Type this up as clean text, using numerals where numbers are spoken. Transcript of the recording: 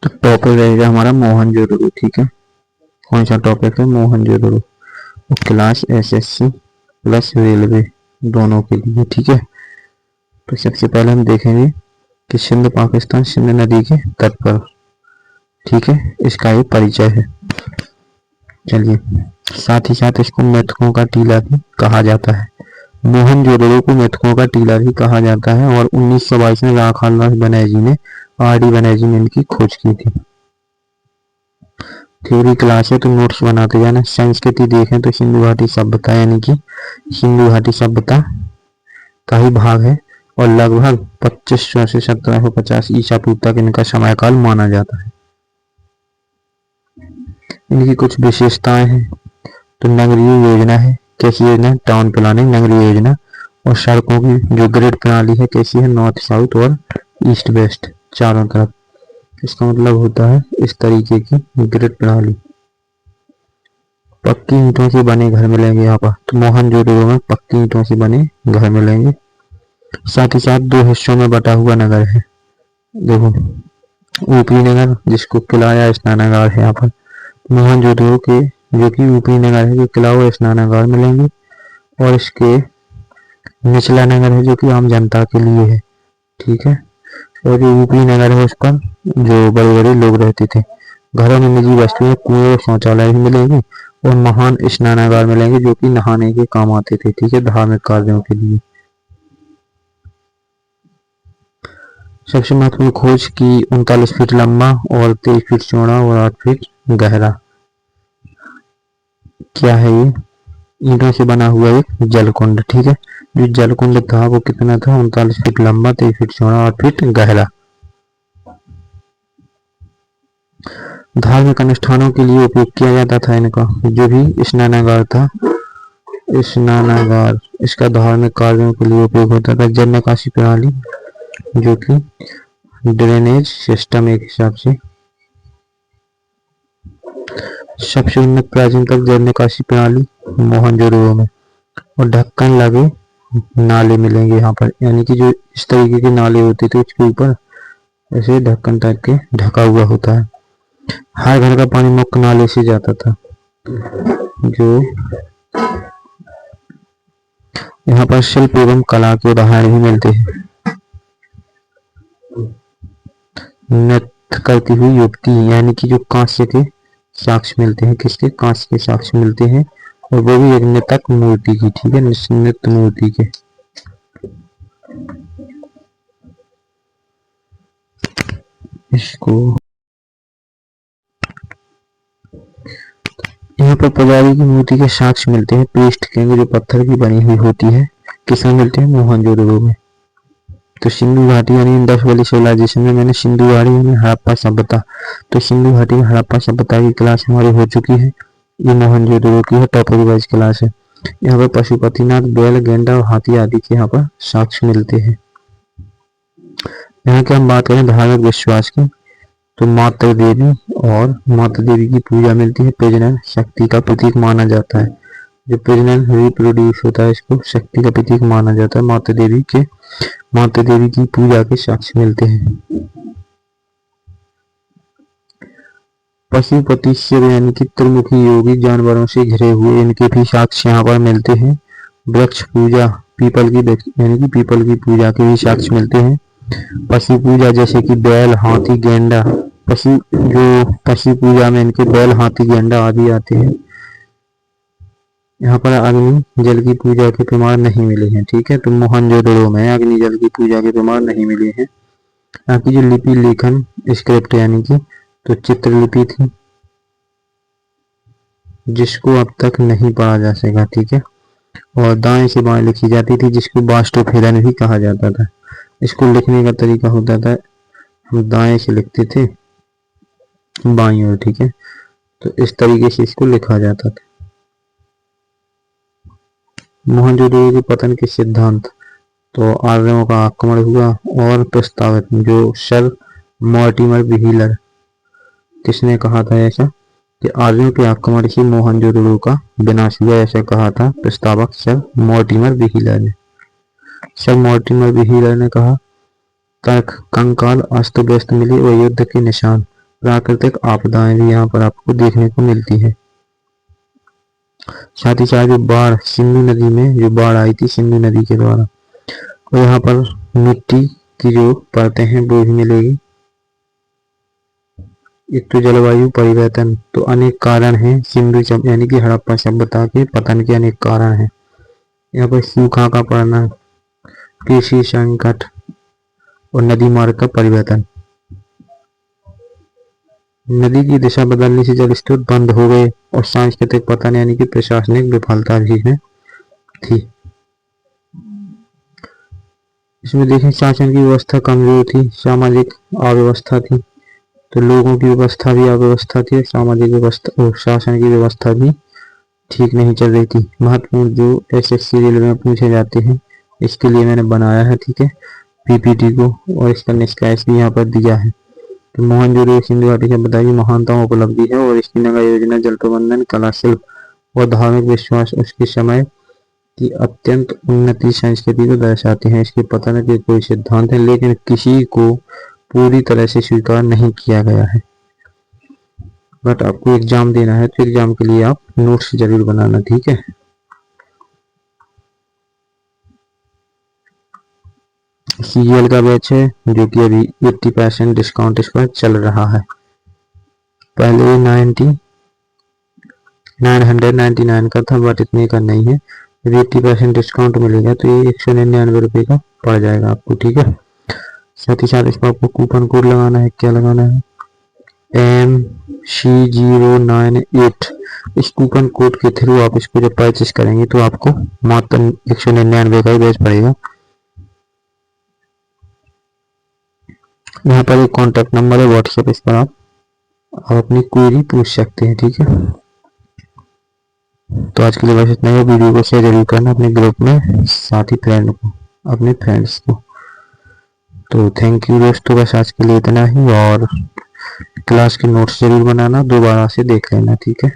तो टॉपिक रहेगा हमारा मोहनजोदड़ो। ठीक है, कौन सा टॉपिक है? मोहनजोदड़ो। और क्लास एसएससी प्लस रेलवे दोनों के लिए। ठीक है, तो सबसे पहले हम देखेंगे कि सिंध पाकिस्तान सिंध नदी के तट पर। ठीक है, इसका एक परिचय है। चलिए, साथ ही साथ इसको मेथकों का टीला भी कहा जाता है। मोहनजोदड़ो को मेथकों का टीला भी कहा जाता है और 1922 में राखालदास बनर्जी ने आर.डी. बनर्जी ने इनकी खोज की थी। थ्योरी क्लास है तो नोट्स बनाते जाना। संस्कृति देखें तो सिंधु घाटी सभ्यता यानी कि सिंधु घाटी सभ्यता का ही भाग है और लगभग 2500 से 1750 ईसा पूर्व तक इनका समयकाल माना जाता है। इनकी कुछ विशेषताएं हैं तो नगरीय योजना है। कैसी योजना? टाउन प्लानिंग नगरीय योजना। और सड़कों की जो ग्रिड प्रणाली है कैसी है? नॉर्थ साउथ और ईस्ट वेस्ट चारों तरफ। इसका मतलब होता है इस तरीके की ग्रिड प्रणाली। पक्की ईंटों से बने घर मिलेंगे यहाँ पर, तो मोहनजोदड़ो में पक्की ईंटों से बने घर मिलेंगे। साथ ही साथ दो हिस्सों में बटा हुआ नगर है। देखो, ऊपरी नगर जिसको किला या स्नानागार है यहाँ पर मोहनजोदड़ो के, जो कि ऊपरी नगर है जो किला और स्नानागार मिलेंगे। और इसके निचला नगर है जो कि आम जनता के लिए है। ठीक है, और जो ऊपरी नगर है उस पर जो बड़े बड़े लोग रहते थे। घरों में निजी वस्तुएं, कुएं और शौचालय भी मिलेंगे और महान स्नानागार मिलेंगे जो कि नहाने के काम आते थे। ठीक है, धार्मिक कार्यों के लिए। सबसे महत्वपूर्ण खोज की 39 फीट लंबा और 23 फीट चौड़ा और 8 फीट गहरा। क्या है ये? ईंटों से बना हुआ एक जलकुंड। ठीक है, जो जलकुंड था वो कितना था? 39 फीट लंबा, 23 फीट चौड़ा, 8 फीट गहरा। धार्मिक अनुष्ठानों के लिए उपयोग किया जाता था इनका। जो भी स्नानागार था, स्नानागार इसका धार्मिक कार्यों के लिए उपयोग होता था। जल निकासी प्रणाली जो कि ड्रेनेज सिस्टम एक हिसाब से सबसे उन्नत प्राचीन तक जल निकासी प्रणाली मोहनजोदड़ो में। और ढक्कन लगे नाले मिलेंगे यहाँ पर, यानी कि जो इस तरीके के नाले होते थे उसके ऊपर ऐसे ढक्कन टाइप के ढका हुआ होता है। हर घर का पानी मुख्य नाले से जाता था। जो यहाँ पर शिल्प एवं कला के उदाहरण भी मिलते हैं। नृत्य करती हुई युवती, यानी कि जो कांस्य के साक्ष्य मिलते हैं। किसके? कांस्य के साक्ष्य मिलते हैं और वो भी एक नृतक मूर्ति की। ठीक है, नृत्य मूर्ति के। इसको यहाँ पर पुजारी की मूर्ति के साक्ष्य मिलते हैं। पृष्ठ के जो पत्थर की बनी हुई होती है, किसमें मिलते हैं? मोहनजोदड़ो में। तो सिंधु घाटी यानी इंडस वैली सिविलाइजेशन में मैंने सिंधु घाटी यानी हड़प्पा सभ्यता, तो सिंधु घाटी में हड़प्पा सभ्यता की क्लास हमारी हो चुकी है। ये मोहनजोदड़ो की है टॉपिक वाइज क्लास है। यहाँ पर पशुपतिनाथ, बैल, गेंडा और हाथी आदि के यहाँ पर साक्ष्य मिलते हैं। यहाँ की हम बात करें धार्मिक विश्वास की, तो माता देवी और माता देवी की पूजा मिलती है। प्रजनन शक्ति का प्रतीक माना जाता है। जो प्रजनन रिप्रोड्यूस होता है इसको शक्ति का प्रतीक माना जाता है। माता देवी की पूजा के साक्ष्य मिलते हैं। पशुपति शिव यानी कि त्रिमुखी योगी जानवरों से घिरे हुए, इनके भी साक्ष्य यहाँ पर मिलते हैं। वृक्ष पूजा, पीपल की यानी कि पीपल की पूजा के भी साक्ष्य मिलते हैं। पशु पूजा जैसे कि बैल, हाथी, गेंडा, पशु पूजा में इनके बैल, हाथी, गेंडा आदि आते हैं। यहाँ पर अग्नि जल की पूजा के प्रमाण नहीं मिले हैं। ठीक है, तो मोहनजोदड़ो में अग्नि जल की पूजा के प्रमाण नहीं मिले हैं। यहाँ की जो लिपि लेखन स्क्रिप्ट यानी कि तो चित्रलिपि थी जिसको अब तक नहीं पढ़ा जा सका। ठीक है, और दाएं से बाएं लिखी जाती थी जिसको वास्तुभेदन भी कहा जाता था। इसको लिखने का तरीका होता था, हम दाएं से लिखते थे बाईं ओर। ठीक है, तो इस तरीके से इसको लिखा जाता था। मोहनजोदड़ो के पतन के सिद्धांत, तो आर्यों का आक्रमण हुआ और प्रस्तावित जो सर मॉर्टिमर व्हीलर, किसने कहा था ऐसा कि आर्यों के आक्रमण से मोहनजोदड़ो का विनाश हुआ, ऐसा कहा था प्रस्तावक सर मॉर्टिमर व्हीलर ने। सर मॉर्टिमर व्हीलर ने कहा, कंकाल अस्त व्यस्त मिले और युद्ध के निशान प्राकृतिक आपदाएं भी यहाँ पर आपको देखने को मिलती है। साथ ही साथ जो बाढ़, सिंधु नदी में जो बाढ़ आई थी सिंधु नदी के द्वारा, और यहाँ पर मिट्टी की जो परतें हैं वो भी मिलेगी। एक तो जलवायु परिवर्तन, तो अनेक कारण हैं सिंधु यानी कि हड़प्पा सभ्यता के पतन के अनेक कारण हैं। यहाँ पर सूखा का पड़ना, कृषि संकट और नदी मार्ग का परिवर्तन। नदी की दिशा बदलने से जल स्रोत बंद हो गए और सांस्कृतिक पतन यानी कि प्रशासनिक विफलता भी है थी। इसमें देखें शासन की व्यवस्था कमजोर थी, सामाजिक अव्यवस्था थी, तो लोगों की व्यवस्था भी अव्यवस्था थी, सामाजिक व्यवस्था और शासन की व्यवस्था भी ठीक नहीं चल रही थी। महत्वपूर्ण जो एसएससी रेलवे में पूछे जाते हैं इसके लिए मैंने बनाया है, ठीक है, पीपीटी को, और इसका निष्कर्ष भी यहाँ पर दिया है। तो मोहनजोदड़ो सिंधु घाटी सभ्यता की महानतम उपलब्धि है और इसकी नगर योजना, जल प्रबंधन, कला, शिल्प और धार्मिक विश्वास उसके समय की अत्यंत उन्नति संस्कृति को दर्शाते हैं। इसके पतन के कोई सिद्धांत है लेकिन किसी को पूरी तरह से स्वीकार नहीं किया गया है। बट आपको एग्जाम देना है तो एग्जाम के लिए आप नोट्स जरूर बनाना, ठीक है। सीजीएल का बैच है जो कि अभी 80% डिस्काउंट इस पर चल रहा है। पहले 999 का था बट इतने का नहीं है, यदि 80% डिस्काउंट मिलेगा तो ये 199 रुपये का पड़ जाएगा आपको, ठीक है। साथ ही साथ इस पर आपको कूपन कोड लगाना है। क्या लगाना है? MC098। इस कूपन कोड के थ्रू आप इसको जब परचेस करेंगे तो आपको मात्र 199 का ही बैच पड़ेगा। यहाँ पर एक कॉन्टैक्ट नंबर है व्हाट्सएप, इस पर आप अपनी क्वेरी पूछ सकते हैं, ठीक है। तो आज के लिए बस इतना ही। वीडियो को शेयर जरूर करना अपने ग्रुप में, साथ ही फ्रेंड को, अपने फ्रेंड्स को। तो थैंक यू दोस्तों, बस आज के लिए इतना ही, और क्लास के नोट्स जरूर बनाना, दोबारा से देख लेना, ठीक है।